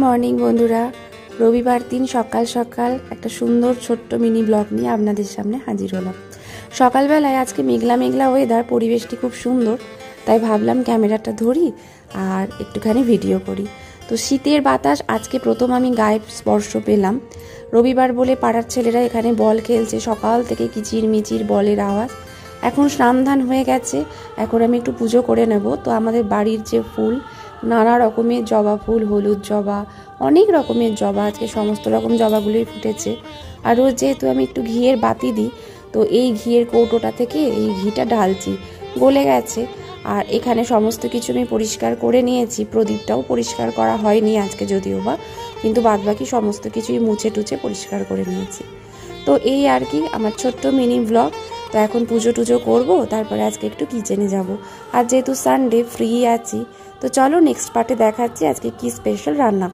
Morning বন্ধুরা, রবিবার দিন সকাল সকাল একটা সুন্দর ছোট্ট মিনি ব্লগ নিয়ে আপনাদের সামনে হাজির হলাম। সকালবেলায় আজকে মেঘলা মেঘলা ওয়েদার, পরিবেশটি খুব সুন্দর, তাই ভাবলাম ক্যামেরাটা ধরি আর একটুখানি ভিডিও করি। তো শীতের বাতাস আজকে প্রথম আমি গায়ে স্পর্শ পেলাম। রবিবার বলে পাড়ার ছেলেরা এখানে বল খেলছে, সকাল থেকে কিচির মিচির বলের আওয়াজ। এখন স্নান ধান হয়ে গেছে, এখন আমি একটু পুজো করে নেব। তো আমাদের বাড়ির যে ফুল, নানা রকমের জবা ফুল, হলুদ জবা, অনেক রকমের জবা, আজকে সমস্ত রকম জবাগুলোই ফুটেছে। আর রোজ যেহেতু আমি একটু ঘিয়ের বাতি দিই, তো এই ঘিয়ের কৌটোটা থেকে এই ঘিটা ঢালছি, গলে গেছে। আর এখানে সমস্ত কিছু আমি পরিষ্কার করে নিয়েছি, প্রদীপটাও পরিষ্কার করা হয়নি আজকে যদিও বা, কিন্তু বাদবাকি সমস্ত কিছুই মুছে টুছে পরিষ্কার করে নিয়েছি। তো এই আর কি আমার ছোট্ট মিনি ব্লগ। তো এখন পুজো টুজো করবো, তারপরে আজকে একটু কিচেনে যাব। আর যেহেতু সানডে ফ্রি আছি, তো চলো নেক্সট পার্টে দেখাচ্ছি আজকে কি স্পেশাল রান্না।